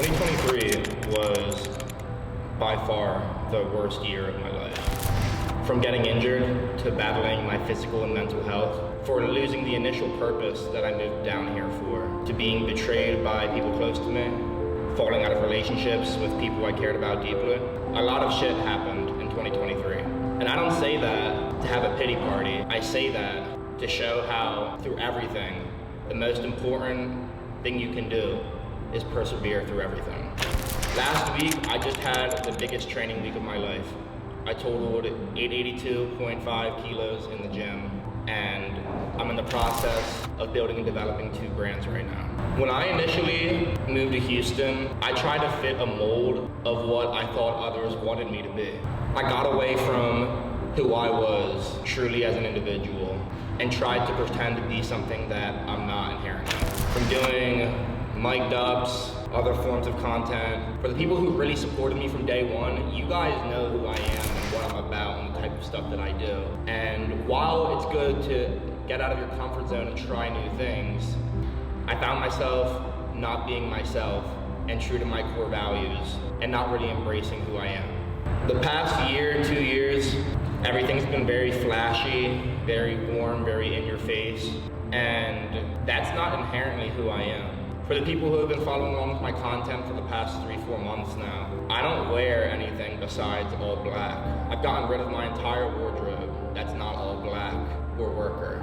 2023 was by far the worst year of my life. From getting injured to battling my physical and mental health, for losing the initial purpose that I moved down here for, to being betrayed by people close to me, falling out of relationships with people I cared about deeply. A lot of shit happened in 2023. And I don't say that to have a pity party. I say that to show how through everything, the most important thing you can do is persevere through everything. Last week, I just had the biggest training week of my life. I totaled 882.5 kilos in the gym, and I'm in the process of building and developing 2 brands right now. When I initially moved to Houston, I tried to fit a mold of what I thought others wanted me to be. I got away from who I was truly as an individual and tried to pretend to be something that I'm not inherently. From doing mic'd ups, other forms of content. For the people who really supported me from day one, you guys know who I am and what I'm about and the type of stuff that I do. And while it's good to get out of your comfort zone and try new things, I found myself not being myself and true to my core values and not really embracing who I am. The past year, 2 years, everything's been very flashy, very warm, very in your face, and that's not inherently who I am. For the people who have been following along with my content for the past 3-4 months now, I don't wear anything besides all black. I've gotten rid of my entire wardrobe that's not all black or worker,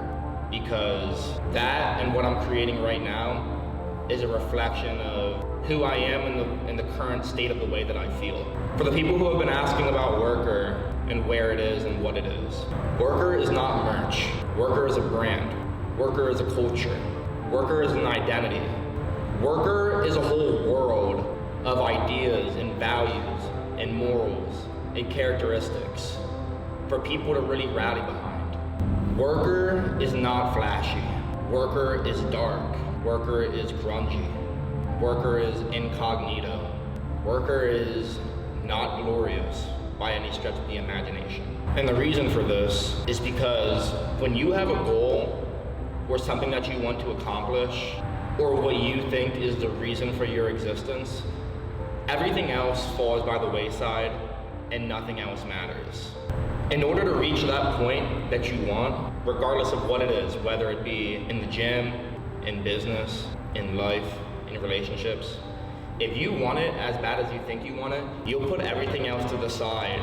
because that and what I'm creating right now is a reflection of who I am in the current state of the way that I feel. For the people who have been asking about Worker and where it is and what it is, Worker is not merch. Worker is a brand. Worker is a culture. Worker is an identity. Worker is a whole world of ideas and values and morals and characteristics for people to really rally behind. Worker is not flashy. Worker is dark. Worker is grungy. Worker is incognito. Worker is not glorious by any stretch of the imagination. And the reason for this is because when you have a goal or something that you want to accomplish, or what you think is the reason for your existence, everything else falls by the wayside and nothing else matters. In order to reach that point that you want, regardless of what it is, whether it be in the gym, in business, in life, in relationships, if you want it as bad as you think you want it, you'll put everything else to the side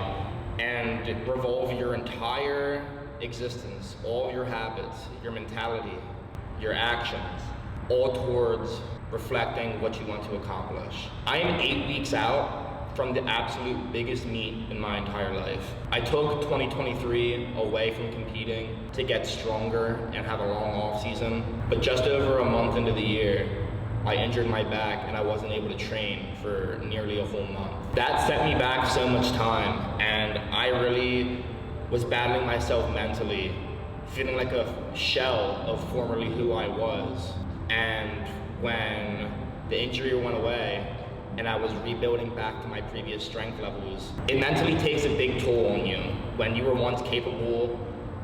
and revolve your entire existence, all your habits, your mentality, your actions, all towards reflecting what you want to accomplish. I am 8 weeks out from the absolute biggest meet in my entire life. I took 2023 away from competing to get stronger and have a long off season, but just over a month into the year, I injured my back and I wasn't able to train for nearly a whole month. That set me back so much time, and I really was battling myself mentally, feeling like a shell of formerly who I was. And when the injury went away and I was rebuilding back to my previous strength levels, it mentally takes a big toll on you when you were once capable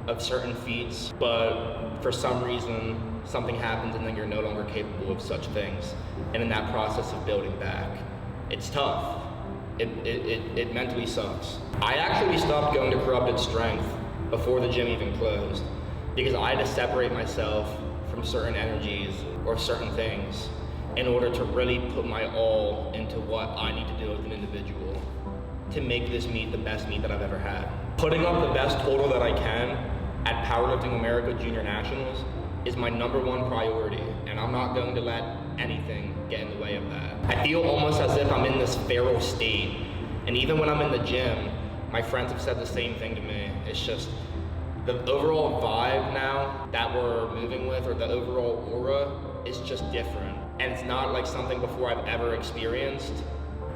of certain feats, but for some reason, something happens and then you're no longer capable of such things. And in that process of building back, it's tough. It mentally sucks. I actually stopped going to Corrupted Strength before the gym even closed, because I had to separate myself from certain energies or certain things in order to really put my all into what I need to do as an individual to make this meet the best meet that I've ever had. Putting up the best total that I can at Powerlifting America Junior Nationals is my #1 priority, and I'm not going to let anything get in the way of that. I feel almost as if I'm in this feral state, and even when I'm in the gym, my friends have said the same thing to me. It's just the overall vibe now that we're moving with, or the overall aura, is just different. And it's not like something before I've ever experienced.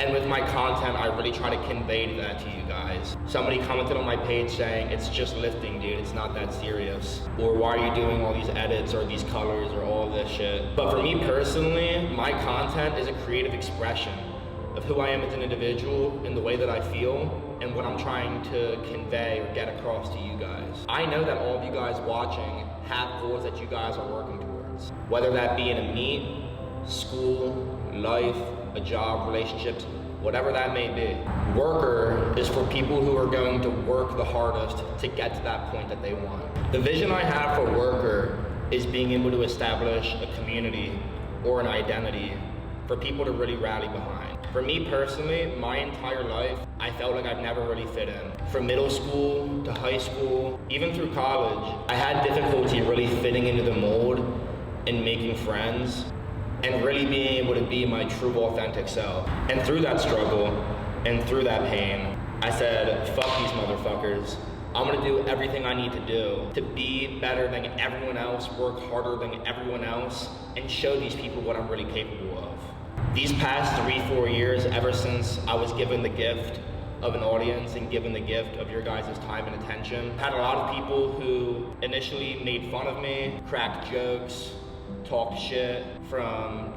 And with my content, I really try to convey that to you guys. Somebody commented on my page saying, it's just lifting, dude, it's not that serious. Or why are you doing all these edits or these colors or all this shit? But for me personally, my content is a creative expression of who I am as an individual and the way that I feel and what I'm trying to convey or get across to you guys. I know that all of you guys watching have goals that you guys are working towards, whether that be in a meet, school, life, a job, relationships, whatever that may be. Worker is for people who are going to work the hardest to get to that point that they want. The vision I have for Worker is being able to establish a community or an identity for people to really rally behind. For me personally, my entire life, I felt like I've never really fit in. From middle school to high school, even through college, I had difficulty really fitting into the mold and making friends and really being able to be my true authentic self. And through that struggle and through that pain, I said, fuck these motherfuckers. I'm gonna do everything I need to do to be better than everyone else, work harder than everyone else, and show these people what I'm really capable of. These past 3-4 years, ever since I was given the gift of an audience and given the gift of your guys' time and attention, I had a lot of people who initially made fun of me, cracked jokes, talked shit from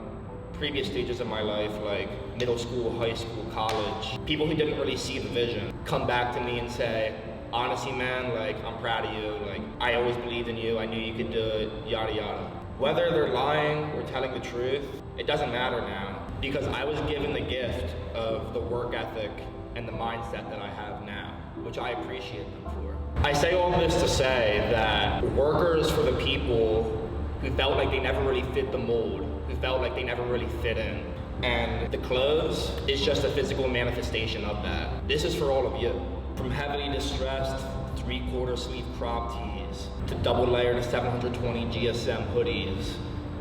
previous stages of my life, like middle school, high school, college. People who didn't really see the vision come back to me and say, honestly, man, like, I'm proud of you. Like, I always believed in you. I knew you could do it, yada, yada. Whether they're lying or telling the truth, it doesn't matter now, because I was given the gift of the work ethic and the mindset that I have now, which I appreciate them for. I say all this to say that Worker is for the people who felt like they never really fit the mold, who felt like they never really fit in. And the clothes is just a physical manifestation of that. This is for all of you. From heavily distressed 3/4 sleeve crop tees, to double layered 720 GSM hoodies,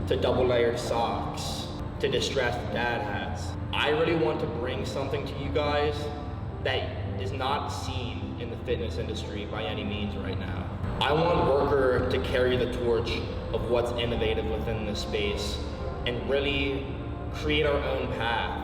to double layered socks, to distressed dad hats. I really want to bring something to you guys that is not seen in the fitness industry by any means right now. I want Worker to carry the torch of what's innovative within this space and really create our own path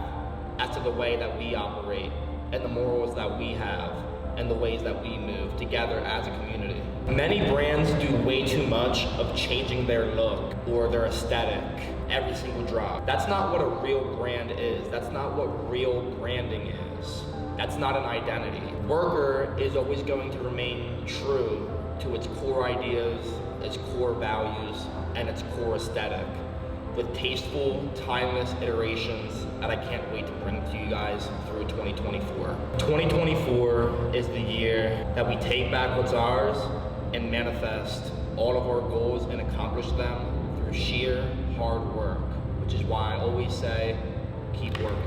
as to the way that we operate and the morals that we have and the ways that we move together as a community. Many brands do way too much of changing their look or their aesthetic every single drop. That's not what a real brand is. That's not what real branding is. That's not an identity. Worker is always going to remain true to its core ideas, its core values, and its core aesthetic, with tasteful, timeless iterations that I can't wait to bring to you guys through 2024. 2024 is the year that we take back what's ours and manifest all of our goals and accomplish them through sheer hard work, which is why I always say, keep working.